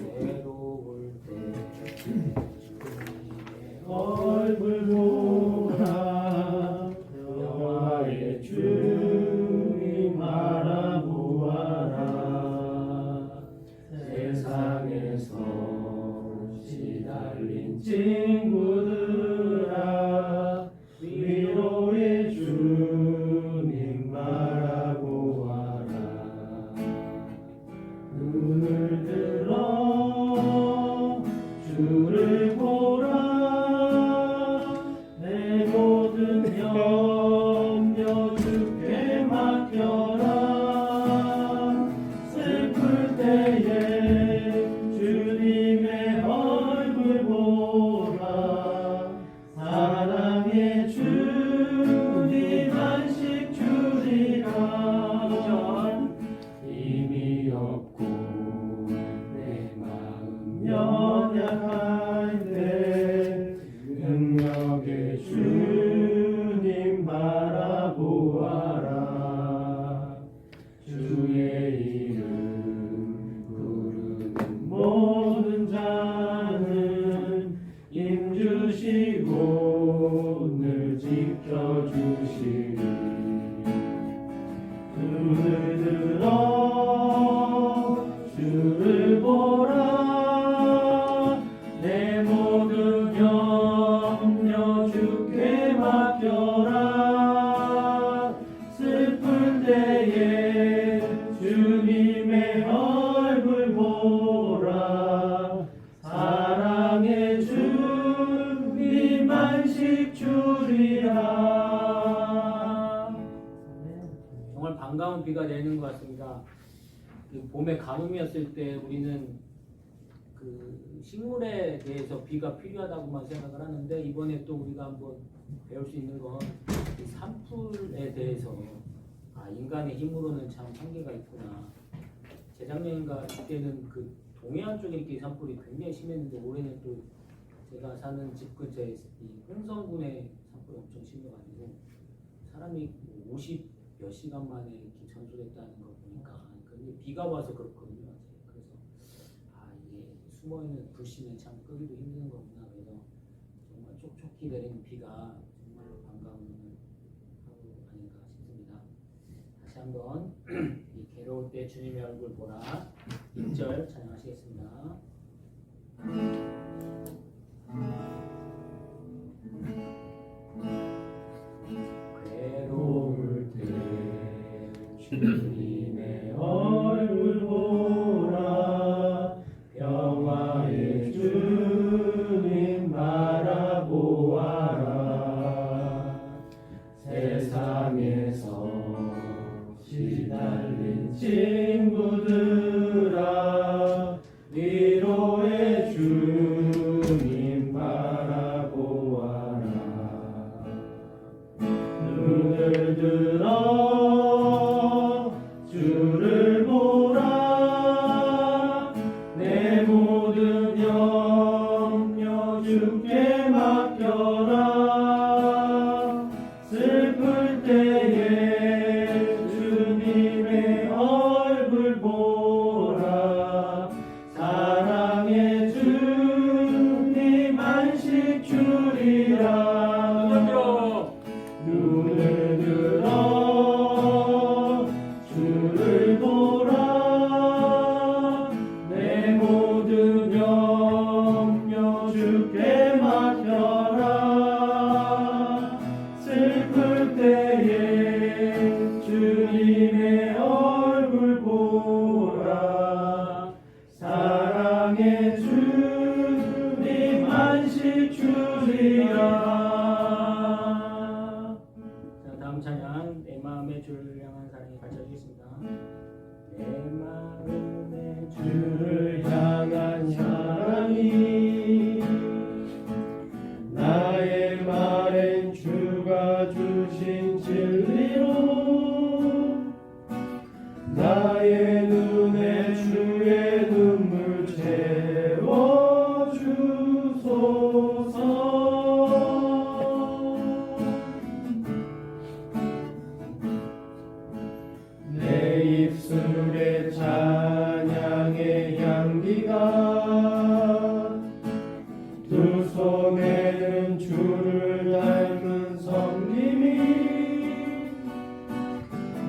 외로울 때 얼굴 보라 영화의 주님 바라보아라 세상에서 시달린 친구들아 위로의 주님 바라보아라 눈을 들어 주를 보라 내 모든 염려 주께 맡겨라 슬플 때에 주님의 얼굴 보라 사랑의 주님 안식 주리라 힘이 없고 내 마음 연약할 때 능력의 주님 바라보아라 주의 이름 부르는 모든 자는 힘주시고 늘 지켜주시리 눈을 들어 주를 보라 내 모든 염려 주께 맡겨라 슬플 때에 주님의 얼굴 보라 사랑의 주님 안식 주리라. 정말 반가운 비가 내리는 것 같습니다. 그 봄의 가뭄이었을 때 우리는 그 식물에 대해서 비가 필요하다고만 생각을 하는데 이번에 또 우리가 한번 배울 수 있는 건 이 산불에 대해서 인간의 힘으로는 참 한계가 있구나. 재작년인가 그때는 그 동해안 쪽에 이렇게 산불이 굉장히 심했는데 올해는 또 제가 사는 집 근처에 이 홍성군에 산불이 엄청 심해가지고 사람이 50 몇 시간 만에 이렇게 전소됐다는 거 보니까 근데 비가 와서 그렇거든요. 그래서 이게 숨어있는 불씨는 참 끄기도 힘든 거구나. 그래서 정말 촉촉히 내리는 비가 정말 반가운 하루 아닌가 싶습니다. 다시 한번 이 괴로울 때 주님의 얼굴 보라 1절 찬양하시겠습니다. 괴로울 때 주님의 얼굴 보라 평화의 주님 바라보아라 세상에서 시달린 친구들아 위로 양의 향기가 두 손에는 주를 닮은 섬김이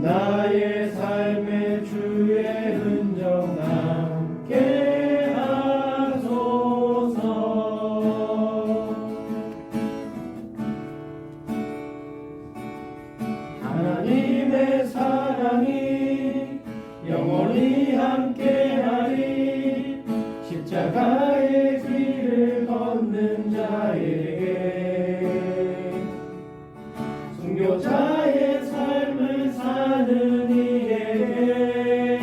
나의 삶의 주의 흔적 남게 하소서. 하나님의 사랑이 영원히 함께하리. 십자가의 길을 걷는 자에게 순교자의 삶을 사는 이에게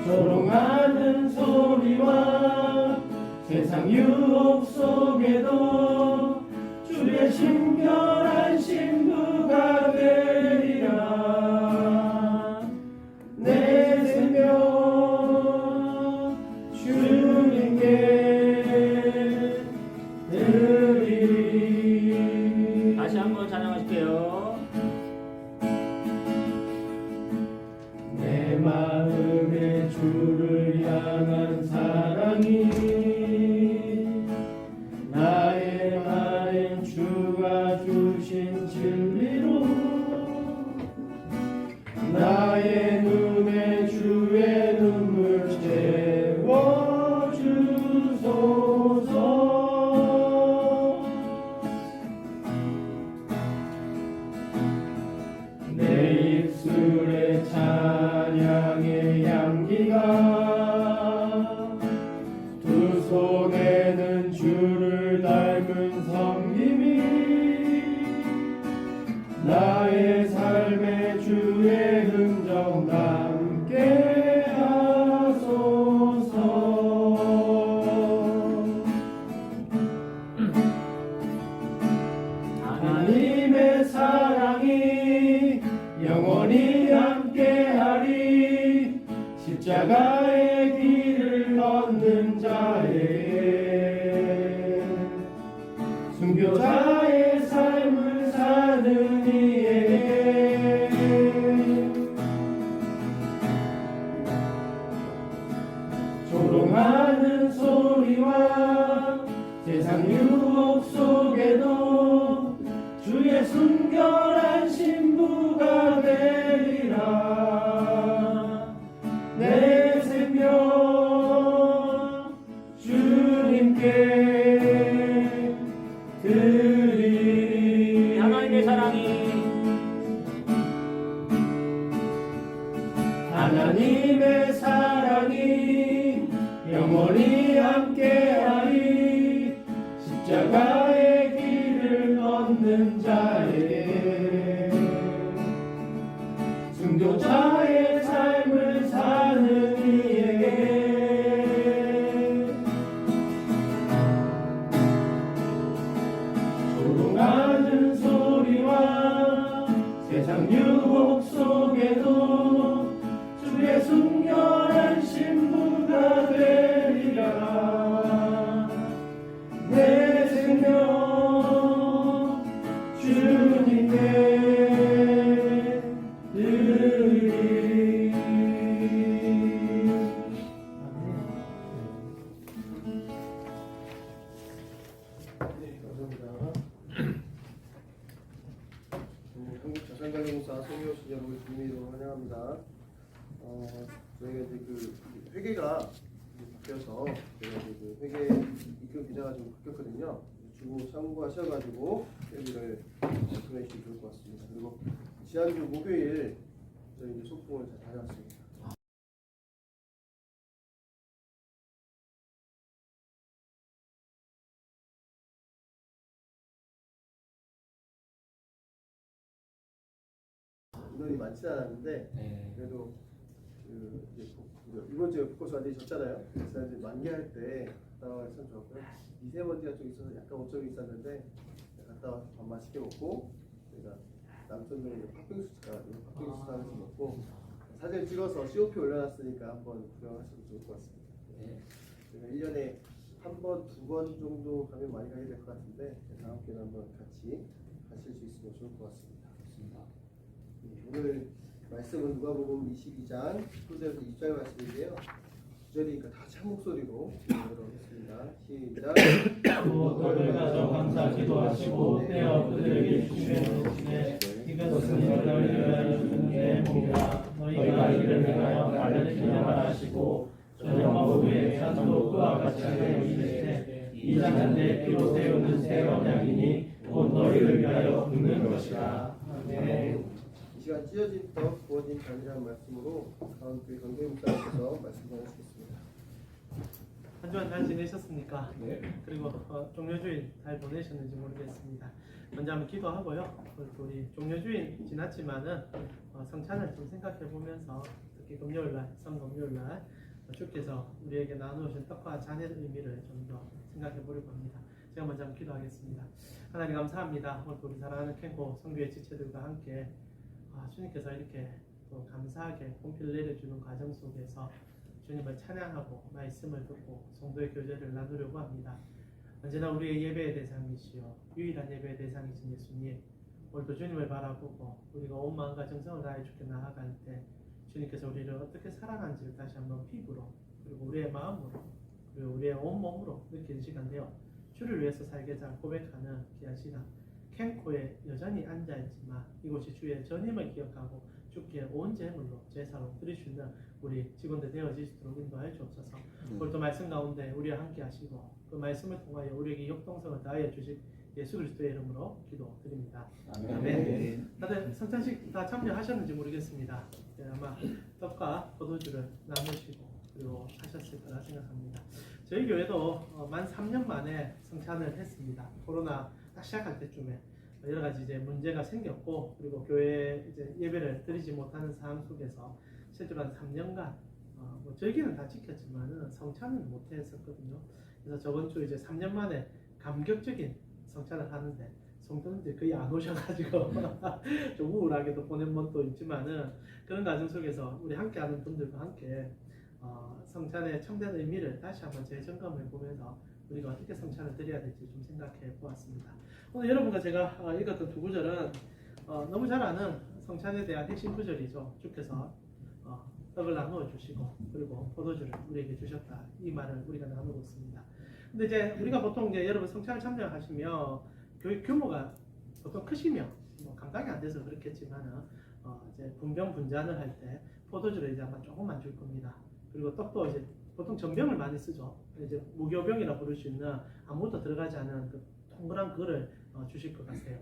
조롱하는 소리와 세상 유혹 속에도 주의 신결한 신부가 되리라. 내 생명 주님께 드리리. 다시 한번 찬양하실게요. 내 마음에 주를 향한 사랑이 나의 마음 주가 주신 진리로 나의 눈에 주의 눈물 채워주소서. 내 입술에 찬양의 향기가 두 손에는 주를 닮은 섬김이 나의 삶의 주의 흔적 남게 하소서. 하나님의 사랑이 영원히 함께하리. 십자가의 길을 걷는 자에게 순교자의 삶을 사는 이에게 조롱하는 소리와 세상 유혹 속에도 주의 순결한 신부가 되리라. 내 생명 주님께 드리리. 하나님의 사랑이 하나님의 사랑이 영원히 함께하리. 십자가의 길을 걷는 자에게 순교자의 삶을 사는 이에게 조롱하는 소리와 세상 유혹 속에도 주의 순결한 신부가 되리라. 내 생명 주님께 드리리. 감사합니다. 한국자산관리공사 성교신 여러분 주님으로 환영합니다. 저희가 이제 그 회계가 바뀌어서 저희가 이제 그 회계 입금 기자가 좀 바뀌었거든요. 주고 참고하셔가지고 회계를 보내주시면 좋을 것 같습니다. 그리고 지난주 목요일 저희 이제 소풍을 잘 다녀왔습니다. 인원이 많지는 않았는데 네. 그래도 이번 주에 복고수 완전히 졌잖아요. 그래서 이제 만개할 때 갔다 와서 참 좋았고요. 미세먼지가 좀 있어서 약간 오점이 있었는데 갔다 와서 밥 맛있게 먹고 저희가 남편들이 팥빙수 시켜가지고 팥빙수 사면서 먹고 사진 찍어서 COP 올려놨으니까 한번 구경하시면 좋을 것 같습니다. 네. 저희가 1년에 한 번, 두 번 정도 가면 많이 가게 될 것 같은데 다음 기회에 한번 같이 가실 수 있으면 좋을 것 같습니다. 좋습니다. 오늘 말씀은 누가복음 22장 19절에서 20절 말씀인데요. 9절이니까 다 한 목소리로 읽도록 하겠습니다. 시작. 또 떡을 가져 감사 기도하시고 떼어 그들에게 주시매 이것은 너희를 위하여 주는 내 몸이라. 너희가 이를 행하여 나를 기념하라 하시고 저녁 오후에 산도 그와 같이 하여 이르시되 이 잔은 내 피로 세우는 새 언약이니 곧 너희를 위하여 붓는 것이라. 아멘. 이 시간 찢어진 떡 부어진 잔이라는 말씀으로 가운데 강경 목사님께서 말씀 전해주시겠습니다. 한 주간 잘 지내셨습니까? 네. 그리고 종료주일 잘 보내셨는지 모르겠습니다. 먼저 한번 기도하고요. 또 우리 종료주일 지났지만은 성찬을 좀 생각해 보면서 특히 금요일날, 성금요일날 주께서 우리에게 나누신 떡과 잔의 의미를 좀 더 생각해 보려고 합니다. 제가 먼저 한번 기도하겠습니다. 하나님 감사합니다. 오늘 우리 사랑하는 캔고 성교의 지체들과 함께 주님께서 이렇게 또 감사하게 공피를 내려주는 과정 속에서 주님을 찬양하고 말씀을 듣고 성도의 교제를 나누려고 합니다. 언제나 우리의 예배의 대상이시여 유일한 예배의 대상이신 예수님, 오늘도 주님을 바라보고 우리가 온 마음과 정성을 다해 주께 나아갈 때 주님께서 우리를 어떻게 사랑하는지를 다시 한번 피부로 그리고 우리의 마음으로 그리고 우리의 온 몸으로 느끼는 시간 되어 주를 위해서 살겠다 고백하는 귀한 시간. 캔코에 여전히 앉아있지만 이곳이 주의 전임을 기억하고 주께 온 제물로 제사로 드릴 수 있는 우리 직원들 되어지도록 인도하여 주옵소서. 오늘도 말씀 가운데 우리와 함께 하시고 그 말씀을 통하여 우리에게 역동성을 다하여 주실 예수 그리스도의 이름으로 기도드립니다. 아멘. 다들 성찬식 다 참여하셨는지 모르겠습니다. 아마 떡과 포도주를 나누시고 그리고 하셨을 거라 생각합니다. 저희 교회도 만 3년 만에 성찬을 했습니다. 코로나 딱 시작할 때쯤에 여러 가지 이제 문제가 생겼고 그리고 교회 이제 예배를 드리지 못하는 상황 속에서 실제로 한 3년간 뭐 저희는 다 지켰지만은 성찬은 못 했었거든요. 그래서 저번 주 이제 3년 만에 감격적인 성찬을 하는데 성도님들이 거의 안 오셔가지고 좀 우울하게도 보낸 것도 있지만은 그런 과정 속에서 우리 함께하는 분들과 함께 성찬의 참된 의미를 다시 한번 재점검해 보면서 우리가 어떻게 성찬을 드려야 될지 좀 생각해 보았습니다. 오늘 여러분과 제가 읽었던 두 구절은 너무 잘 아는 성찬에 대한 핵심 구절이죠. 주께서 떡을 나누어 주시고 그리고 포도주를 우리에게 주셨다. 이 말을 우리가 나누고 있습니다. 근데 이제 우리가 보통 이제 여러분 성찬을 참여하시면 교회 규모가 보통 크시면 뭐 감당이 안 돼서 그렇겠지만은 이제 분병 분잔을 할 때 포도주를 이제 아마 조금만 줄 겁니다. 그리고 떡도 이제 보통 전병을 많이 쓰죠. 이제 무교병이라 부를 수 있는 아무것도 들어가지 않은 그 동그란 그거를 주실 것 같아요.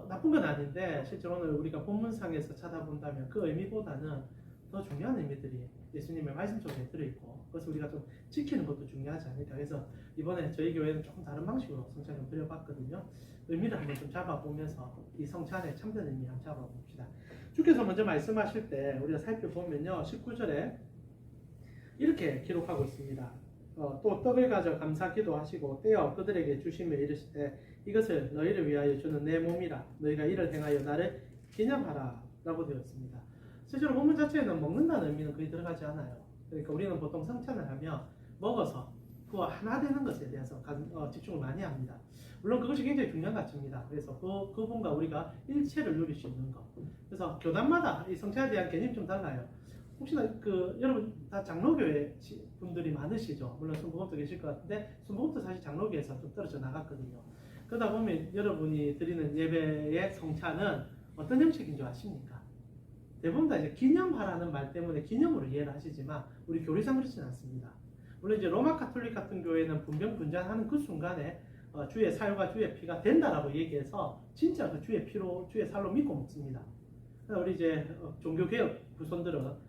나쁜 건 아닌데 실제로 오늘 우리가 본문상에서 찾아본다면 그 의미보다는 더 중요한 의미들이 예수님의 말씀 속에 들어있고 그것을 우리가 좀 지키는 것도 중요하지 않을까. 그래서 이번에 저희 교회는 조금 다른 방식으로 성찬을 드려봤거든요. 의미를 한번 좀 잡아보면서 이 성찬의 참된 의미 한번 잡아봅시다. 주께서 먼저 말씀하실 때 우리가 살펴보면요 19절에 이렇게 기록하고 있습니다. 또 떡을 가져 감사 기도하시고 떼어 그들에게 주시며 이르시되 이것을 너희를 위하여 주는 내 몸이라. 너희가 이를 행하여 나를 기념하라 라고 되어 있습니다. 실제로 본문 자체에는 먹는다는 의미는 거의 들어가지 않아요. 그러니까 우리는 보통 성찬을 하면 먹어서 그와 하나 되는 것에 대해서 집중을 많이 합니다. 물론 그것이 굉장히 중요한 가치입니다. 그래서 그분과 우리가 일체를 누릴 수 있는 것. 그래서 교단마다 이 성찬에 대한 개념이 좀 달라요. 혹시나 여러분 다 장로교회 분들이 많으시죠? 물론 순복음도 계실 것 같은데 순복음도 사실 장로교회에서 좀 떨어져 나갔거든요. 그러다 보면 여러분이 드리는 예배의 성찬은 어떤 형식인 줄 아십니까? 대부분 다 이제 기념하라는 말 때문에 기념으로 이해를 하시지만 우리 교리상 그렇지는 않습니다. 물론 이제 로마 카톨릭 같은 교회는 분병 분잔하는 그 순간에 주의 살과 주의 피가 된다라고 얘기해서 진짜 그 주의 피로 주의 살로 믿고 먹습니다. 우리 이제 종교개혁 후손들은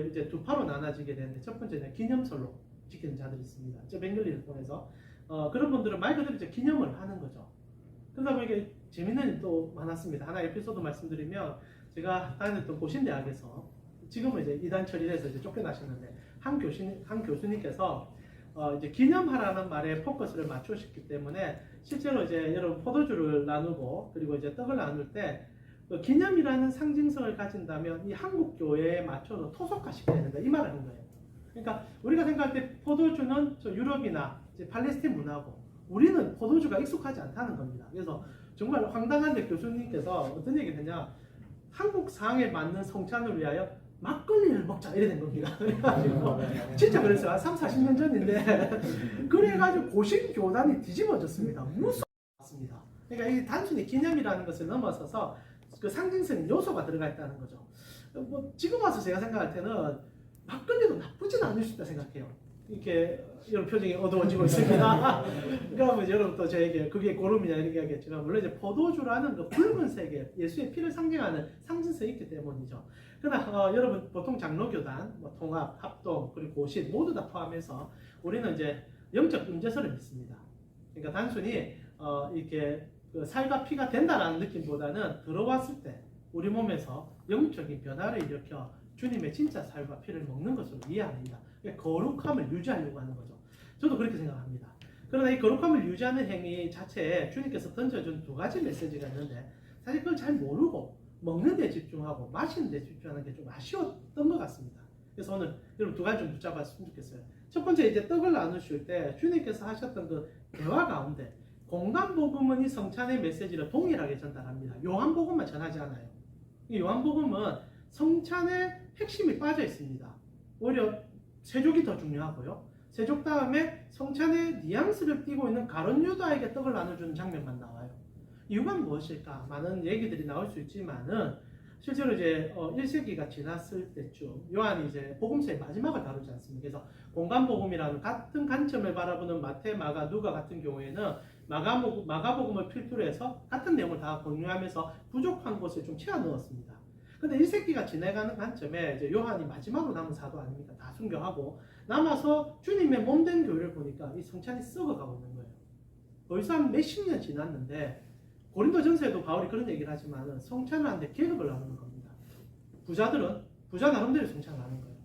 이제 두 파로 나눠지게 되는데 첫 번째는 기념설로 지키는 자들이 있습니다. 저 벵글리를 통해서 그런 분들은 말 그대로 이제 기념을 하는 거죠. 그러다 보니까 재밌는 일도 많았습니다. 하나 에피소드 말씀드리면 제가 다녔던 고신대학에서 지금은 이제 이단 처리돼서 이제 쫓겨나셨는데 한 교수님께서 이제 기념하라는 말에 포커스를 맞추셨기 때문에 실제로 이제 여러분 포도주를 나누고 그리고 이제 떡을 나눌 때 기념이라는 상징성을 가진다면 이 한국 교회에 맞춰서 토속화시켜야 된다 이 말을 하는 거예요. 그러니까 우리가 생각할 때 포도주는 저 유럽이나 이제 팔레스타인 문화고 우리는 포도주가 익숙하지 않다는 겁니다. 그래서 정말 황당한데 교수님께서 어떤 얘기를 했냐, 한국 상에 맞는 성찬을 위하여 막걸리를 먹자 이래 된 겁니다. 그래가지고 진짜 그랬어요. 한 3, 40년 전인데 그래가지고 고신 교단이 뒤집어졌습니다. 무섭습니다. 그러니까 이 단순히 기념이라는 것을 넘어서서 그 상징적인 요소가 들어가 있다는 거죠. 뭐 지금 와서 제가 생각할 때는 막걸리도 나쁘진 않을 수 있다 생각해요. 이렇게 이런 표정이 어두워지고 있습니다. 그러면 여러분 또 저에게 그게 고름이냐 이렇게 하겠지만 물론 이제 포도주라는 그 붉은색의 예수의 피를 상징하는 상징성이 있기 때문이죠. 그러나 여러분 보통 장로교단, 뭐 통합, 합동 그리고 고신 모두 다 포함해서 우리는 이제 영적 임재설을 믿습니다. 그러니까 단순히 이렇게 그 살과 피가 된다라는 느낌보다는 들어왔을 때 우리 몸에서 영적인 변화를 일으켜 주님의 진짜 살과 피를 먹는 것으로 이해합니다. 거룩함을 유지하려고 하는 거죠. 저도 그렇게 생각합니다. 그러나 이 거룩함을 유지하는 행위 자체에 주님께서 던져준 두 가지 메시지가 있는데 사실 그걸 잘 모르고 먹는 데 집중하고 마시는 데 집중하는 게 좀 아쉬웠던 것 같습니다. 그래서 오늘 여러분 두 가지 좀 붙잡았으면 좋겠어요. 첫 번째 이제 떡을 나누실 때 주님께서 하셨던 그 대화 가운데 공간복음은 이 성찬의 메시지를 동일하게 전달합니다. 요한복음만 전하지 않아요. 이 요한복음은 성찬의 핵심이 빠져 있습니다. 오히려 세족이 더 중요하고요. 세족 다음에 성찬의 뉘앙스를 띠고 있는 가룟 유다에게 떡을 나눠주는 장면만 나와요. 이유가 무엇일까? 많은 얘기들이 나올 수 있지만은 실제로 이제 1세기가 지났을 때쯤 요한이 이제 복음서의 마지막을 다루지 않습니까? 그래서 공간복음이라는 같은 관점을 바라보는 마태, 마가, 누가 같은 경우에는 마가복음을 필두로 해서 같은 내용을 다 공유하면서 부족한 것을 좀 채워 넣었습니다. 근데 1세기가 지나가는 관점에 이제 요한이 마지막으로 남은 사도 아닙니까? 다 순교하고 남아서 주님의 몸된 교회를 보니까 이 성찬이 썩어가고 있는 거예요. 벌써 한 몇십 년 지났는데 고린도전서에도 바울이 그런 얘기를 하지만 성찬을 하는데 계급을 나누는 겁니다. 부자들은 부자 나름대로 성찬을 하는 거예요.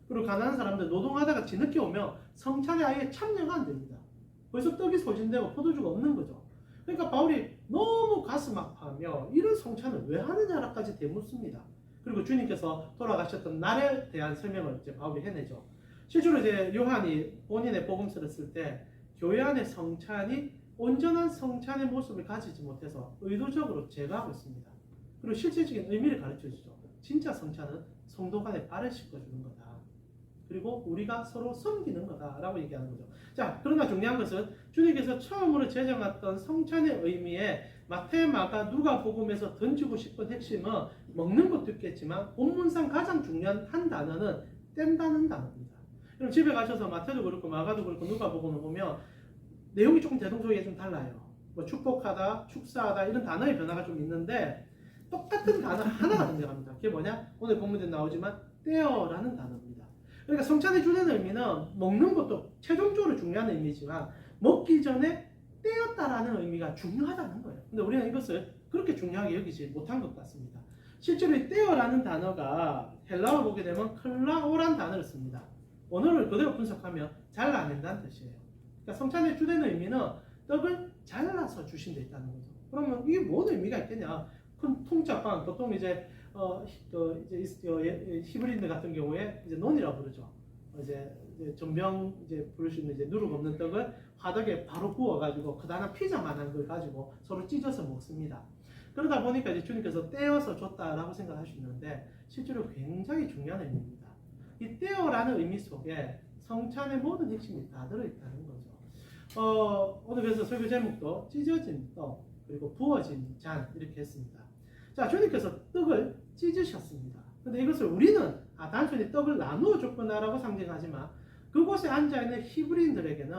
그리고 가난한 사람들 노동하다가 뒤늦게 오면 성찬에 아예 참여가 안 됩니다. 벌써 떡이 소진되고 포도주가 없는 거죠. 그러니까 바울이 너무 가슴 아파하며 이런 성찬을 왜 하느냐라까지 되묻습니다. 그리고 주님께서 돌아가셨던 날에 대한 설명을 이제 바울이 해내죠. 실제로 이제 요한이 본인의 복음서를 쓸 때 교회 안의 성찬이 온전한 성찬의 모습을 가지지 못해서 의도적으로 제거하고 있습니다. 그리고 실질적인 의미를 가르쳐 주죠. 진짜 성찬은 성도 간에 발을 씻어주는 거다. 그리고 우리가 서로 섬기는 거다라고 얘기하는 거죠. 자, 그러나 중요한 것은 주님께서 처음으로 제정했던 성찬의 의미에 마태, 마가, 누가 복음에서 던지고 싶은 핵심은 먹는 것도 있겠지만 본문상 가장 중요한 한 단어는 뗀다는 단어입니다. 그럼 집에 가셔서 마태도 그렇고 마가도 그렇고 누가 복음을 보면 내용이 조금 대동소이가 좀 달라요. 뭐 축복하다, 축사하다 이런 단어의 변화가 좀 있는데 똑같은 단어 하나가 등장합니다. 그게 뭐냐? 오늘 본문에 나오지만 떼어라는 단어입니다. 그러니까 성찬의 주는 의미는 먹는 것도 최종적으로 중요한 의미지만 먹기 전에 떼었다라는 의미가 중요하다는 거예요. 근데 우리는 이것을 그렇게 중요하게 여기지 못한 것 같습니다. 실제로 이 떼어라는 단어가 헬라어를 보게 되면 클라오란 단어를 씁니다. 원어를 그대로 분석하면 잘라낸다는 뜻이에요. 그러니까 성찬의 주된 의미는 떡을 잘라서 주신 데 있다는 거죠. 그러면 이게 뭔 의미가 있겠냐? 큰 통짜빵, 보통 이제 히브리인들 같은 경우에 이제 논이라고 부르죠. 이제 전병 이제 부를 수 있는 이제 누룩 없는 떡을 화덕에 바로 구워가지고 그다음에 피자만한 걸 가지고 서로 찢어서 먹습니다. 그러다 보니까 이제 주님께서 떼어서 줬다라고 생각할 수 있는데 실제로 굉장히 중요한 의미입니다. 이 떼어라는 의미 속에 성찬의 모든 핵심이 다 들어있다는 거죠. 오늘 그래서 설교 제목도 찢어진 떡 그리고 부어진 잔 이렇게 했습니다. 자, 주님께서 떡을 찢으셨습니다. 근데 이것을 우리는 단순히 떡을 나누어 줬구나라고 상징하지만 그곳에 앉아있는 히브리인들에게는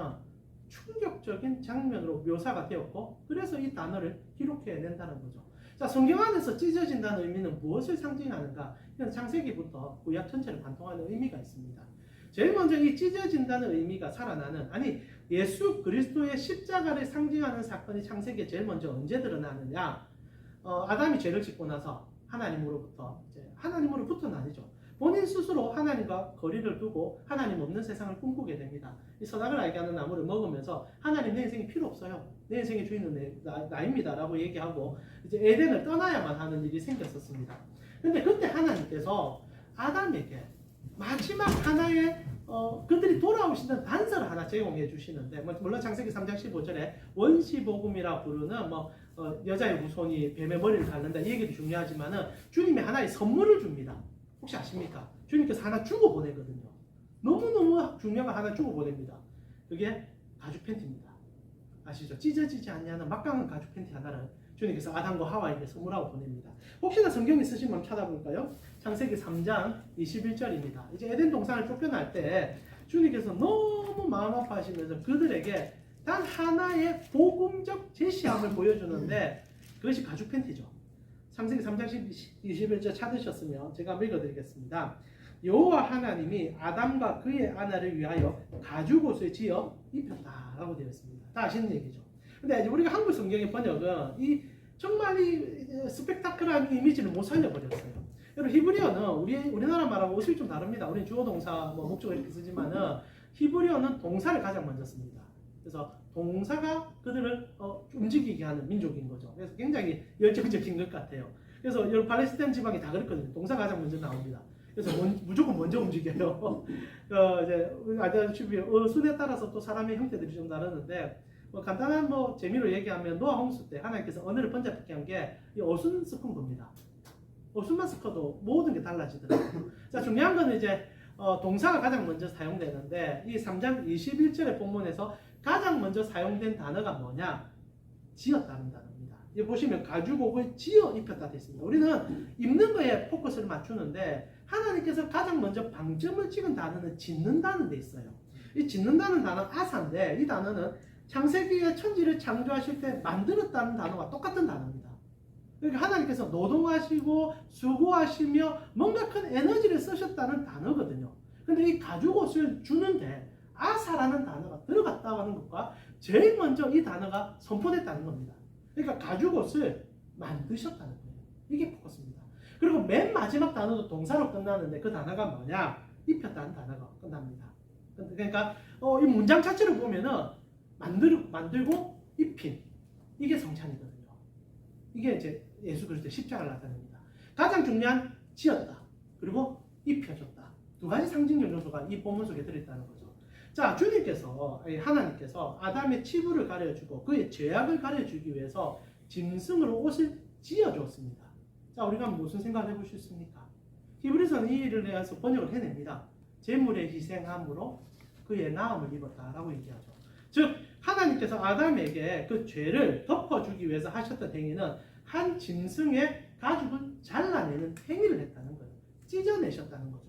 충격적인 장면으로 묘사가 되었고 그래서 이 단어를 기록해낸다는 거죠. 자, 성경 안에서 찢어진다는 의미는 무엇을 상징하는가? 이건 창세기부터 구약 전체를 관통하는 의미가 있습니다. 제일 먼저 이 찢어진다는 의미가 살아나는 예수 그리스도의 십자가를 상징하는 사건이 창세기에 제일 먼저 언제 드러나느냐? 아담이 죄를 짓고 나서 하나님으로부터는 아니죠. 본인 스스로 하나님과 거리를 두고 하나님 없는 세상을 꿈꾸게 됩니다. 이 선악을 알게 하는 나무를 먹으면서 하나님 내 인생이 필요 없어요. 내 인생의 주인은 나입니다. 라고 얘기하고 이제 에덴을 떠나야만 하는 일이 생겼었습니다. 근데 그때 하나님께서 아담에게 마지막 하나의 그들이 돌아오시는 단서를 하나 제공해 주시는데 물론 창세기 3장 15절에 원시복음이라 부르는 여자의 후손이 뱀의 머리를 닳는다 이 얘기도 중요하지만은 주님이 하나의 선물을 줍니다. 혹시 아십니까? 주님께서 하나 주고 보내거든요. 너무너무 중요한 거 하나 주고 보냅니다. 그게 가죽 팬티입니다. 아시죠? 찢어지지 않냐는 막강한 가죽 팬티 하나를 주님께서 아담과 하와에게 선물하고 보냅니다. 혹시나 성경에 쓰신 분 찾아볼까요? 창세기 3장 21절입니다. 이제 에덴 동산을 쫓겨날 때 주님께서 너무 마음 아파하시면서 그들에게 단 하나의 복음적 제시함을 보여주는데 그것이 가죽 팬티죠. 창세기 3장 21절 찾으셨으면 제가 한번 읽어드리겠습니다. 여호와 하나님이 아담과 그의 아내를 위하여 가죽 옷을 지어 입혔다라고 되어 있습니다. 다 아시는 얘기죠. 근데 이제 우리가 한국 성경의 번역은 이 정말 이 스펙타클한 이미지를 못 살려버렸어요. 여러분 히브리어는 우리나라 말하고 옷이 좀 다릅니다. 우리는 주어 동사 목적어 이렇게 쓰지만은 히브리어는 동사를 가장 먼저 씁니다. 그래서 동사가 그들을 움직이게 하는 민족인 거죠. 그래서 굉장히 열정적인 것 같아요. 그래서 여러분 팔레스타인 지방이 다 그렇거든요. 동사가 가장 먼저 나옵니다. 그래서 무조건 먼저 움직여요. 이제 아시다시피 순에 따라서 또 사람의 형태들이 좀 다르는데 간단한 재미로 얘기하면 노아 홍수 때 하나님께서 언어를 번잡하게 한 게 이 어순 섞은 겁니다. 어순만 섞어도 모든 게 달라지더라고요. 자, 중요한 거는 이제 동사가 가장 먼저 사용되는데 이 3장 21절의 본문에서 가장 먼저 사용된 단어가 뭐냐? 지었다는 단어입니다. 여기 보시면 가죽옷을 지어 입혔다 됐습니다. 우리는 입는 거에 포커스를 맞추는데 하나님께서 가장 먼저 방점을 찍은 단어는 짓는다는 데 있어요. 이 짓는다는 단어는 아사인데 이 단어는 창세기의 천지를 창조하실 때 만들었다는 단어와 똑같은 단어입니다. 그러니까 하나님께서 노동하시고 수고하시며 뭔가 큰 에너지를 쓰셨다는 단어거든요. 근데 이 가죽옷을 주는데 아사라는 단어가 들어갔다고 하는 것과 제일 먼저 이 단어가 선포됐다는 겁니다. 그러니까 가죽옷을 만드셨다는 거예요. 이게 포커스입니다. 그리고 맨 마지막 단어도 동사로 끝나는데 그 단어가 뭐냐? 입혔다는 단어가 끝납니다. 그러니까 이 문장 자체를 보면은 만들고 입힌 이게 성찬이거든요. 이게 이제 예수 그리스도의 십자가를 나타냅니다. 가장 중요한 지었다 그리고 입혀줬다 두 가지 상징적 요소가 이 본문 속에 들어있다는 거죠. 자, 주님께서 하나님께서 아담의 치부를 가려주고 그의 죄악을 가려주기 위해서 짐승으로 옷을 지어줬습니다. 자, 우리가 무슨 생각을 해볼 수 있습니까? 히브리서는 이 일을 내서 번역을 해냅니다. 제물의 희생함으로 그의 나음을 입었다라고 얘기하죠. 즉 하나님께서 아담에게 그 죄를 덮어주기 위해서 하셨던 행위는 한 짐승의 가죽을 잘라내는 행위를 했다는 거예요. 찢어내셨다는 거죠.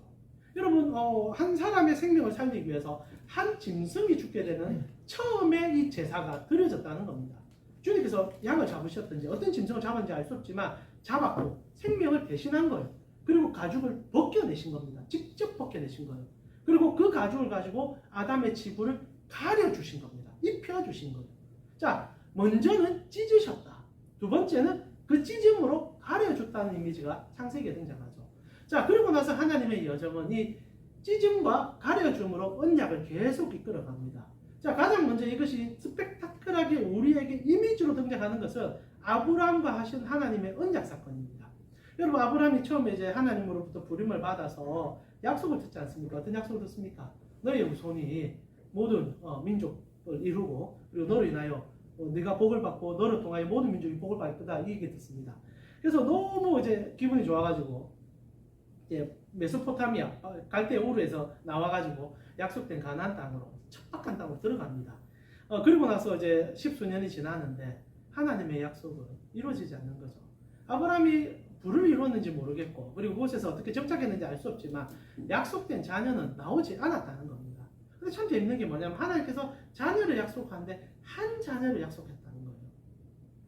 여러분 한 사람의 생명을 살리기 위해서 한 짐승이 죽게 되는 처음에 이 제사가 드려졌다는 겁니다. 주님께서 양을 잡으셨든지 어떤 짐승을 잡았는지 알 수 없지만 잡았고 생명을 대신한 거예요. 그리고 가죽을 벗겨내신 겁니다. 직접 벗겨내신 거예요. 그리고 그 가죽을 가지고 아담의 치부를 가려주신 겁니다. 입혀주신 거예요. 자, 먼저는 찢으셨다. 두 번째는 그 찢음으로 가려줬다는 이미지가 창세기에 등장하죠. 자, 그리고 나서 하나님의 여정은 이 찢음과 가려줌으로 언약을 계속 이끌어갑니다. 자, 가장 먼저 이것이 스펙타클하게 우리에게 이미지로 등장하는 것은 아브라함과 하신 하나님의 언약 사건입니다. 여러분, 아브라함이 처음에 이제 하나님으로부터 부름을 받아서 약속을 듣지 않습니까? 어떤 약속을 듣습니까? 너의 후손이 모든 민족을 이루고 그리고 너로 인하여 네가 복을 받고 너를 통하여 모든 민족이 복을 받을 거다 이 얘기 듣습니다. 그래서 너무 이제 기분이 좋아가지고 이제 메소포타미아 갈대 우르에서 나와가지고 약속된 가나안 땅으로 척박한 땅으로 들어갑니다. 그리고 나서 이제 10수년이 지나는데 하나님의 약속은 이루어지지 않는 거죠. 아브라함이 불을 이루었는지 모르겠고 그리고 그곳에서 어떻게 정착했는지 알 수 없지만 약속된 자녀는 나오지 않았다는 겁니다. 근데 참 재밌는 게 뭐냐면 하나님께서 자녀를 약속하는데 한 자녀를 약속했다는 거예요.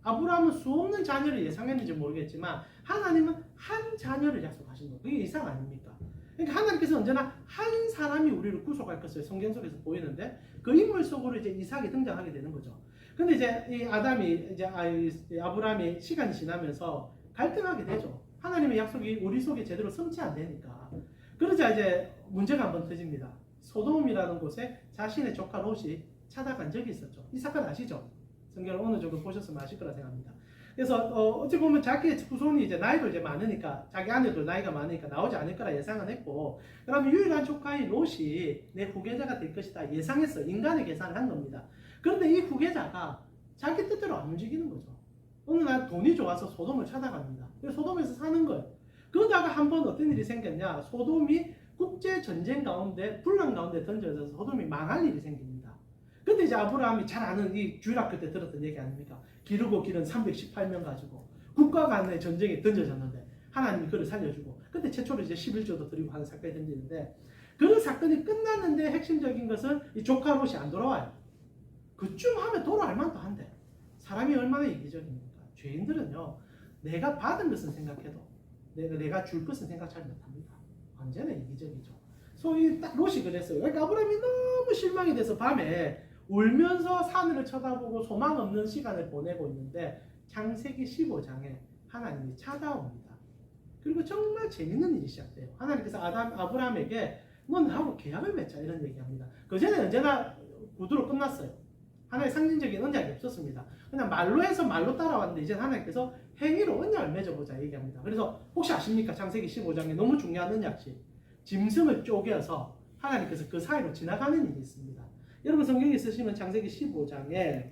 아브라함은 수없는 자녀를 예상했는지 모르겠지만 하나님은 한 자녀를 약속하신 거예요. 그게 이상 아닙니까? 그러니까 하나님께서 언제나 한 사람이 우리를 구속할 것을 성경 속에서 보이는데 그 인물 속으로 이제 이삭이 등장하게 되는 거죠. 근데 이제 이 아브라함이 시간이 지나면서 갈등하게 되죠. 하나님의 약속이 우리 속에 제대로 성취 안 되니까. 그러자 이제 문제가 한번 터집니다. 소돔이라는 곳에 자신의 조카 롯이 찾아간 적이 있었죠. 이 사건 아시죠? 성경을 어느 정도 보셨으면 아실 거라 생각합니다. 그래서 어찌 보면 자기의 후손이 이제 나이도 이제 많으니까 자기 아내도 나이가 많으니까 나오지 않을 거라 예상은 했고 그러면 유일한 조카인 롯이 내 후계자가 될 것이다 예상해서 인간의 계산을 한 겁니다. 그런데 이 후계자가 자기 뜻대로 안 움직이는 거죠. 어느 날 돈이 좋아서 소돔을 찾아갑니다. 그래서 소돔에서 사는 거예요. 그러다가 한번 어떤 일이 생겼냐? 소돔이 국제 전쟁 가운데 분란 가운데 던져져서 소돔이 망할 일이 생깁니다. 근데 이제 아브라함이 잘 아는 이 주일학교 때 들었던 얘기 아닙니까? 기르고 기른 318명 가지고 국가 간의 전쟁에 던져졌는데 하나님이 그를 살려주고 그때 최초로 이제 11조도 드리고 하는 사건이 생기는데 그런 사건이 끝났는데 핵심적인 것은 이 조카 롯이 안 돌아와요. 그쯤 하면 돌아올 만도 한데 사람이 얼마나 이기적입니까? 죄인들은요 내가 받은 것은 생각해도 내가 줄 것은 생각 잘 못합니다. 언제나 이기적이죠. 소위 딱 롯이 그랬어요. 그러니까 아브라함이 너무 실망이 돼서 밤에 울면서 하늘을 쳐다보고 소망 없는 시간을 보내고 있는데 창세기 15장에 하나님이 찾아옵니다. 그리고 정말 재밌는 일이 시작돼요. 하나님께서 아브라함에게 너 나하고 계약을 맺자 이런 얘기합니다. 그전에는 언제나 구두로 끝났어요. 하나의 상징적인 언약이 없었습니다. 그냥 말로 해서 말로 따라왔는데 이제 하나님께서 행위로 언약을 맺어보자 얘기합니다. 그래서 혹시 아십니까? 창세기 15장에 너무 중요한 언약식 짐승을 쪼개서 하나님께서 그 사이로 지나가는 일이 있습니다. 여러분 성경에 쓰시면 창세기 15장에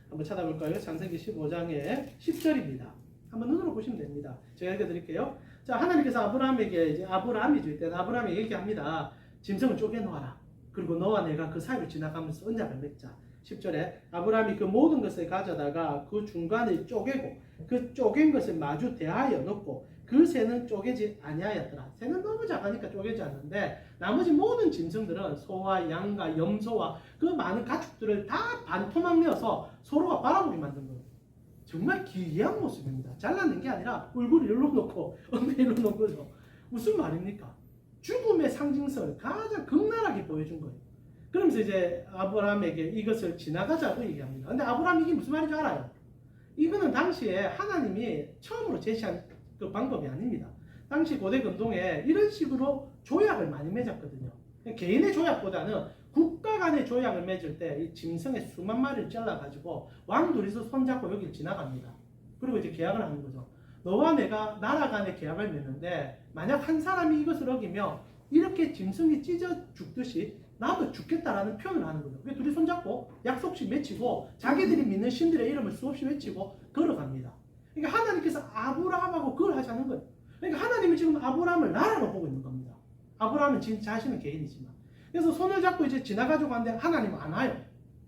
한번 찾아볼까요? 창세기 15장의 10절입니다. 한번 눈으로 보시면 됩니다. 제가 읽어드릴게요. 자, 하나님께서 아브라함에게 이제 아브라함이죠. 이때는 아브라함에게 얘기합니다. 짐승을 쪼개놓아라. 그리고 너와 내가 그 사이로 지나가면서 언약을 맺자. 10절에 아브라함이 그 모든 것을 가져다가 그 중간을 쪼개고 그 쪼갠 것을 마주 대하여 놓고 그 새는 쪼개지 아니하였더라. 새는 너무 작으니까 쪼개지 않는데 나머지 모든 짐승들은 소와 양과 염소와 그 많은 가축들을 다 반토막 내어서 서로가 바라보게 만든 거예요. 정말 기이한 모습입니다. 잘라낸 게 아니라 얼굴을 일로 놓고 엉덩이 일로 놓은 거죠. 무슨 말입니까? 죽음의 상징성을 가장 극렬하게 보여준 거예요. 그러면서 이제 아브라함에게 이것을 지나가자고 얘기합니다. 근데 아브라함이 이게 무슨 말인지 알아요? 이거는 당시에 하나님이 처음으로 제시한 그 방법이 아닙니다. 당시 고대 근동에 이런 식으로 조약을 많이 맺었거든요. 개인의 조약보다는 국가 간의 조약을 맺을 때 이 짐승의 수만 마리를 잘라가지고 왕 둘이서 손잡고 여기를 지나갑니다. 그리고 이제 계약을 하는 거죠. 너와 내가 나라 간의 계약을 맺는데 만약 한 사람이 이것을 어기며 이렇게 짐승이 찢어 죽듯이 나도 죽겠다라는 표현을 하는 거죠. 둘이 손잡고 약속식 맺히고 자기들이 믿는 신들의 이름을 수없이 외치고 걸어갑니다. 그러니까 하나님께서 아브라함하고 그걸 하자는 거예요. 그러니까 하나님이 지금 아브라함을 나라로 보고 있는 겁니다. 아브라함은 지금 자신은 개인이지만. 그래서 손을 잡고 이제 지나가지고 하는데 하나님은 안 와요.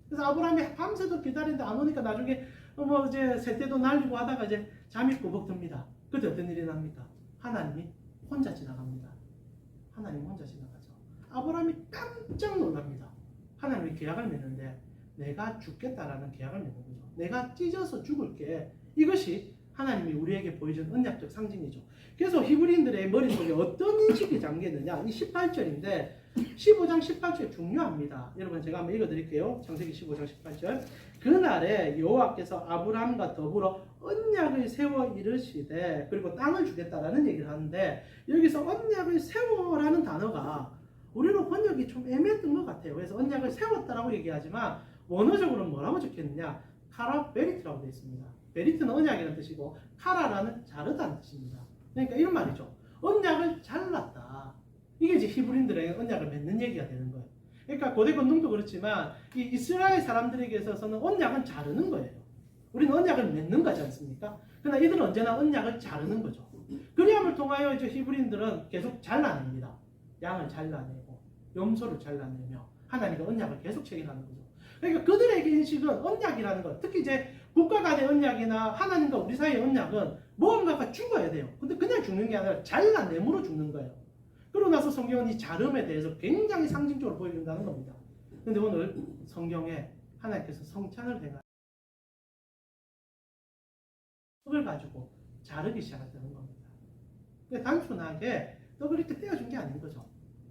그래서 아브라함이 밤새도록 기다리는데 안 오니까 나중에 뭐 이제 새떼도 날리고 하다가 이제 잠이 꾸벅 듭니다. 그때 어떤 일이 납니까? 하나님이 혼자 지나갑니다. 하나님 혼자 지나가죠. 아브라함이 깜짝 놀랍니다. 하나님이 계약을 맺는데 내가 죽겠다라는 계약을 맺는 거죠. 내가 찢어서 죽을게. 이것이 하나님이 우리에게 보여준 언약적 상징이죠. 그래서 히브리인들의 머릿속에 어떤 인식이 잠겼느냐. 이 18절인데 15장 18절 중요합니다. 여러분 제가 한번 읽어드릴게요. 창세기 15장 18절. 그날에 여호와께서 아브라함과 더불어 언약을 세워 이르시되 그리고 땅을 주겠다라는 얘기를 하는데 여기서 언약을 세워라는 단어가 우리로 번역이 좀 애매했던 것 같아요. 그래서 언약을 세웠다라고 얘기하지만 원어적으로는 뭐라고 적혔느냐? 카라 베리트라고 되어 있습니다. 베리트는 언약이라는 뜻이고 카라라는 자르다는 뜻입니다. 그러니까 이런 말이죠. 언약을 잘랐다. 이게 이제 히브리인들의 언약을 맺는 얘기가 되는 거예요. 그러니까 고대 건동도 그렇지만 이 이스라엘 사람들에게 있어서는 언약은 자르는 거예요. 우리는 언약을 맺는 거지 않습니까? 그러나 이들은 언제나 언약을 자르는 거죠. 그리함을 통하여 이제 히브리인들은 계속 잘라냅니다. 양을 잘라내고 염소를 잘라내며 하나님과 언약을 계속 체결하는 거죠. 그러니까 그들에게 인식은 언약이라는 것, 특히 이제 국가 간의 언약이나 하나님과 우리 사이의 언약은 무언가가 죽어야 돼요. 근데 그냥 죽는 게 아니라 잘라내므로 죽는 거예요. 그러고 나서 성경은 이 자름에 대해서 굉장히 상징적으로 보여준다는 겁니다. 근데 오늘 성경에 하나님께서 성찬을 행하는 떡을 가지고 자르기 시작했다는 겁니다. 그러니까 단순하게 떡을 이렇게 떼어준 게 아닌 거죠.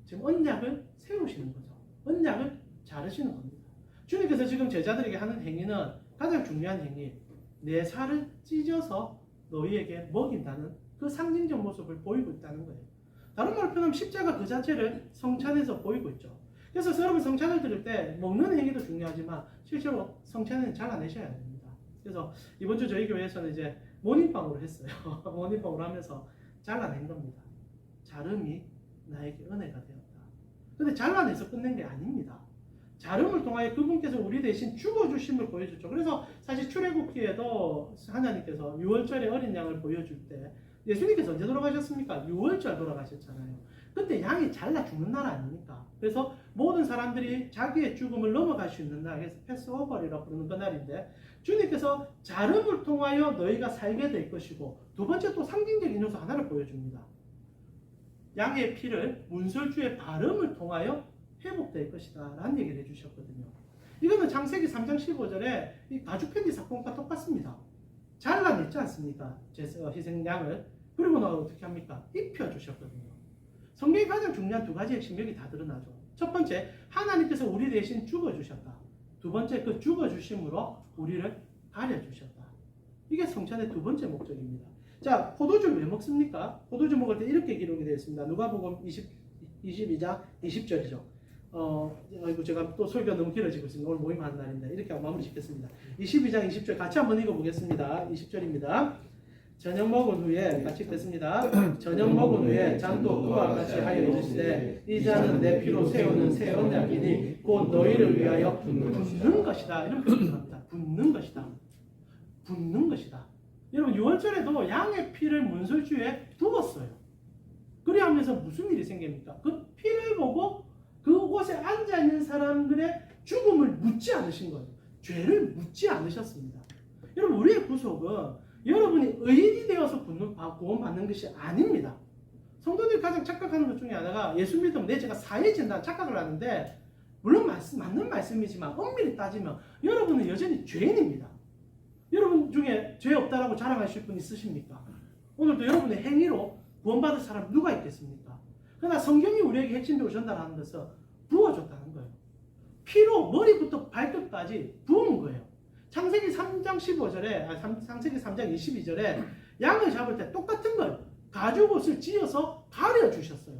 지금 언약을 세우시는 거죠. 언약을 자르시는 겁니다. 주님께서 지금 제자들에게 하는 행위는 가장 중요한 행위, 내 살을 찢어서 너희에게 먹인다는 그 상징적 모습을 보이고 있다는 거예요. 다른 말로 표현하면 십자가 그 자체를 성찬에서 보이고 있죠. 그래서 여러분 성찬을 드릴 때 먹는 행위도 중요하지만 실제로 성찬은 잘라내셔야 됩니다. 그래서 이번 주 저희 교회에서는 이제 모닝빵으로 했어요. 모닝빵으로 하면서 잘라낸 겁니다. 자름이 나에게 은혜가 되었다. 근데 잘라내서 끝낸 게 아닙니다. 자름을 통하여 그분께서 우리 대신 죽어주심을 보여줬죠. 그래서 사실 출애굽기에도 하나님께서 6월절에 어린 양을 보여줄 때 예수님께서 언제 돌아가셨습니까? 6월절 돌아가셨잖아요. 그때 양이 잘라 죽는 날 아닙니까? 그래서 모든 사람들이 자기의 죽음을 넘어갈 수 있는 날, 그래서 패스오버리라고 부르는 그 날인데 주님께서 자름을 통하여 너희가 살게 될 것이고 두 번째 또 상징적인 요소 하나를 보여줍니다. 양의 피를 문설주의 발음을 통하여 회복될 것이다 라는 얘기를 해주셨거든요. 이거는 창세기 3장 15절에 이 가죽편지 사건과 똑같습니다. 잘라냈지 않습니까? 희생양을. 그리고 나 어떻게 합니까? 입혀주셨거든요. 성경의 가장 중요한 두 가지 핵심 여기 다 드러나죠. 첫 번째, 하나님께서 우리 대신 죽어주셨다. 두 번째, 그 죽어주심으로 우리를 가려주셨다. 이게 성찬의 두 번째 목적입니다. 자, 포도주를 왜 먹습니까? 포도주 먹을 때 이렇게 기록이 되어 있습니다. 누가복음 22장 20절이죠. 아이고 제가 또 설교가 너무 길어지고 있습니다. 오늘 모임하는 날인데 이렇게 마무리 짓겠습니다. 22장 20절 같이 한번 읽어보겠습니다. 20절입니다. 저녁 먹은 후에 같이 읽겠습니다. 저녁 먹은 후에 잔도 그와 같이 하여 이르시되 이 잔은 내 피로 세우는 새 언약이니 곧 너희를 위하여 붓는 것이다. 이런 표현을 합니다. 붓는 것이다. 붓는 것이다. 여러분 6월절에도 양의 피를 문설주에 두었어요. 그래야 하면서 무슨 일이 생깁니까? 그 피를 보고 그곳에 앉아있는 사람들의 죽음을 묻지 않으신 거예요. 죄를 묻지 않으셨습니다. 여러분 우리의 구속은 여러분이 의인이 되어서 구원받는 것이 아닙니다. 성도들이 가장 착각하는 것 중에 하나가 예수 믿으면 내 죄가 사해진다는 착각을 하는데 물론 맞는 말씀이지만 엄밀히 따지면 여러분은 여전히 죄인입니다. 여러분 중에 죄 없다라고 자랑하실 분 있으십니까? 오늘도 여러분의 행위로 구원받을 사람 누가 있겠습니까? 그러나 성경이 우리에게 핵심적으로 전달하는 것은 부어줬다는 거예요. 피로 머리부터 발끝까지 부은 거예요. 창세기 3장 15절에, 창세기 3장 22절에 양을 잡을 때 똑같은 걸 가죽옷을 찧어서 가려주셨어요.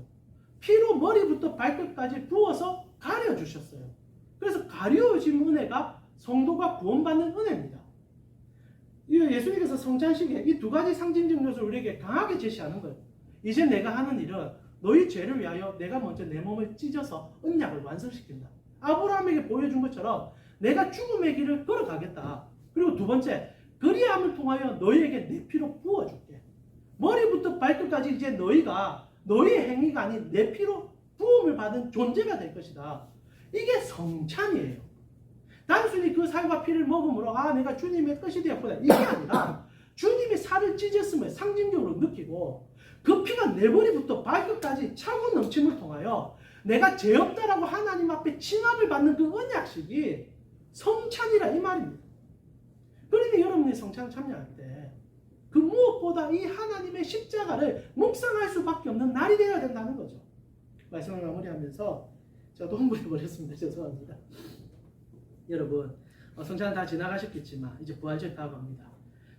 피로 머리부터 발끝까지 부어서 가려주셨어요. 그래서 가려진 은혜가 성도가 구원받는 은혜입니다. 예수님께서 성찬식에 이 두 가지 상징적 요소를 우리에게 강하게 제시하는 거예요. 이제 내가 하는 일은 너희 죄를 위하여 내가 먼저 내 몸을 찢어서 언약을 완성시킨다. 아브라함에게 보여준 것처럼 내가 죽음의 길을 걸어가겠다. 그리고 두 번째, 그리함을 통하여 너희에게 내 피로 부어줄게. 머리부터 발끝까지 이제 너희가 너희의 행위가 아닌 내 피로 부음을 받은 존재가 될 것이다. 이게 성찬이에요. 단순히 그 살과 피를 먹음으로 내가 주님의 뜻이 되었구나 이게 아니라 주님이 살을 찢었음을 상징적으로 느끼고 그 피가 내 머리부터 발끝까지 차고 넘침을 통하여 내가 죄 없다라고 하나님 앞에 칭함을 받는 그 언약식이 성찬이라 이 말입니다. 그러니 여러분이 성찬을 참여할 때 그 무엇보다 이 하나님의 십자가를 묵상할 수밖에 없는 날이 되어야 된다는 거죠. 말씀을 마무리하면서 저도 흥분해버렸습니다. 죄송합니다. 여러분 성찬은 다 지나가셨겠지만 이제 부활절 다가옵니다.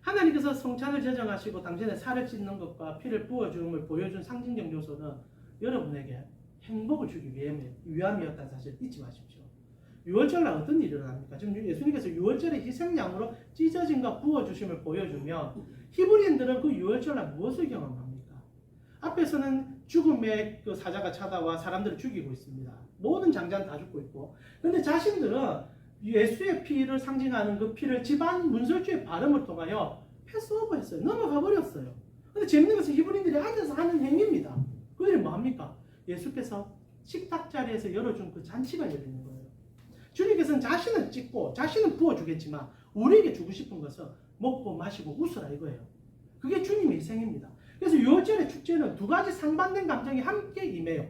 하나님께서 성찬을 제정하시고 당신의 살을 찢는 것과 피를 부어주음을 보여준 상징적 요소는 여러분에게 행복을 주기 위함이었다는 사실 잊지 마십시오. 6월절날 어떤 일이 일어납니까? 지금 예수님께서 6월절에 희생양으로 찢어짐과 부어주심을 보여주며 히브리인들은 그 6월절날 무엇을 경험합니까? 앞에서는 죽음의 그 사자가 찾아와 사람들을 죽이고 있습니다. 모든 장자는 다 죽고 있고 근데 자신들은 예수의 피를 상징하는 그 피를 집안 문설주의 발음을 통하여 패스오버했어요. 넘어가 버렸어요. 근데 재밌는 것은 히브리인들이 앉아서 하는 행위입니다. 그들이 뭐합니까? 예수께서 식탁 자리에서 열어준 그 잔치가 열리는 거예요. 주님께서는 자신은 찢고 자신은 부어주겠지만 우리에게 주고 싶은 것은 먹고 마시고 웃으라 이거예요. 그게 주님의 희생입니다. 그래서 6월절의 축제는 두 가지 상반된 감정이 함께 임해요.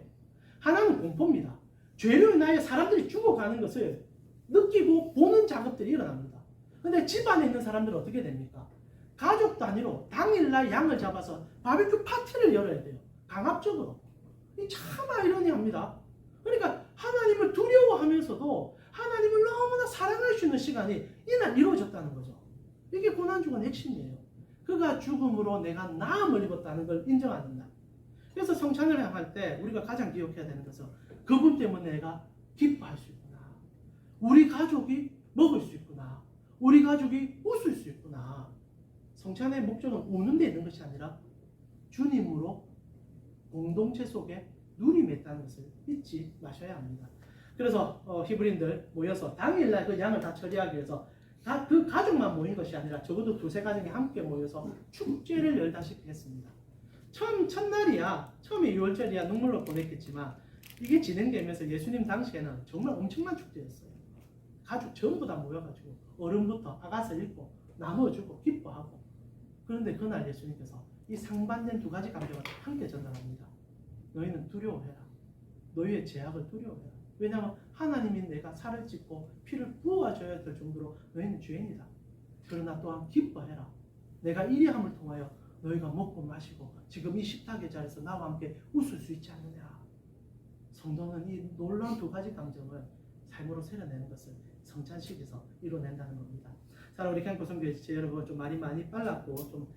하나는 공포입니다. 죄로 인하여 사람들이 죽어가는 것을 느끼고 보는 작업들이 일어납니다. 근데 집안에 있는 사람들은 어떻게 됩니까? 가족 단위로 당일날 양을 잡아서 바비큐 파티를 열어야 돼요. 강압적으로. 이 참 아이러니합니다. 그러니까 하나님을 두려워하면서도 하나님을 너무나 사랑할 수 있는 시간이 이날 이루어졌다는 거죠. 이게 고난주간의 핵심이에요. 그가 죽음으로 내가 나음을 입었다는 걸 인정하는 날. 그래서 성찬을 향할 때 우리가 가장 기억해야 되는 것은 그분 때문에 내가 기뻐할 수 있구나. 우리 가족이 먹을 수 있구나. 우리 가족이 웃을 수 있구나. 성찬의 목적은 우는 데 있는 것이 아니라 주님으로 공동체 속에 누림이 있다는 것을 잊지 마셔야 합니다. 그래서 히브리인들 모여서 당일날 그 양을 다 처리하기 위해서 다 그 가족만 모인 것이 아니라 적어도 두세 가정이 함께 모여서 축제를 열다시피 했습니다. 처음에 6월절이야 눈물로 보냈겠지만 이게 진행되면서 예수님 당시에는 정말 엄청난 축제였어요. 가족 전부 다 모여가지고 어른부터 아가서 읽고 나누어주고 기뻐하고. 그런데 그날 예수님께서 이 상반된 두 가지 감정을 함께 전달합니다. 너희는 두려워해라. 너희의 죄악을 두려워해라. 왜냐하면 하나님이 내가 살을 찢고 피를 부어줘야 될 정도로 너희는 죄인이다. 그러나 또한 기뻐해라. 내가 이리함을 통하여 너희가 먹고 마시고 지금 이 식탁의 자리에서 나와 함께 웃을 수 있지 않느냐. 성도는 이 놀라운 두 가지 감정을 삶으로 새겨내는 것을 성찬식에서 이뤄낸다는 겁니다. 자, 우리 캠프 성교회 지체 여러분, 좀 말이 많이 빨랐고 좀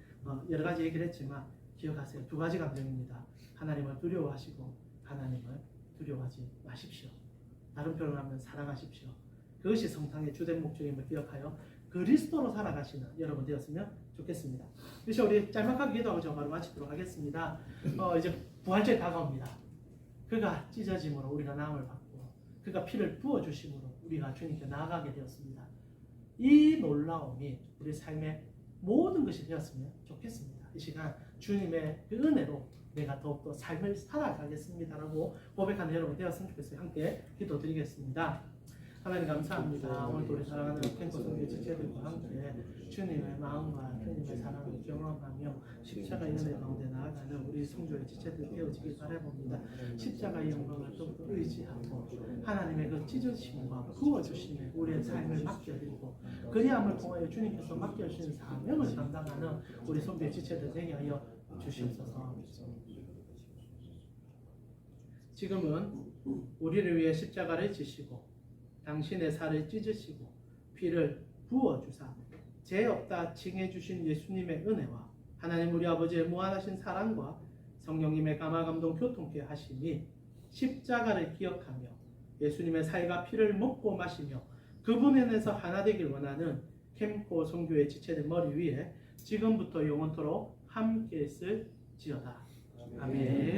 여러 가지 얘기를 했지만 기억하세요. 두 가지 감정입니다. 하나님을 두려워하시고 하나님을 두려워하지 마십시오. 다른 표현을 하면 사랑하십시오. 그것이 성탄의 주된 목적임을 기억하여 그리스도로 살아가시는 여러분 되었으면 좋겠습니다. 그래서 우리 짤막하게 기도하고 저 바로 마치도록 하겠습니다. 이제 부활절 다가옵니다. 그가 찢어짐으로 우리가 나음을 받고 그가 피를 부어주심으로 우리가 주님께 나아가게 되었습니다. 이 놀라움이 우리 삶의 모든 것이 되었으면 좋겠습니다. 이 시간 주님의 그 은혜로 내가 더욱더 삶을 살아가겠습니다라고 고백하는 여러분 되었으면 좋겠어요. 함께 기도드리겠습니다. 하나님 감사합니다. 오늘 우리 사랑하는 캠프 성교 지체들과 함께 주님의 마음과 주님의 사랑을 경험하며 십자가의 은혜 가운데 나아가는 우리 성도의 지체들 되어지길 바라봅니다. 십자가의 영광을 더욱더 의지하고 하나님의 그 찢어주심과 구워주심에 우리의 삶을 맡겨드리고 그리함을 통하여 주님께서 맡겨주신 사명을 감당하는 우리 성도의 지체들 되게 하여 주시옵소서. 지금은 우리를 위해 십자가를 지시고 당신의 살을 찢으시고 피를 부어주사 죄 없다 칭해주신 예수님의 은혜와 하나님 우리 아버지의 무한하신 사랑과 성령님의 감화감동 교통케 하심이 십자가를 기억하며 예수님의 살과 피를 먹고 마시며 그분 안에서 하나 되길 원하는 캠코 성교의 지체들 머리 위에 지금부터 영원토록 함께 있을지어다. 아멘.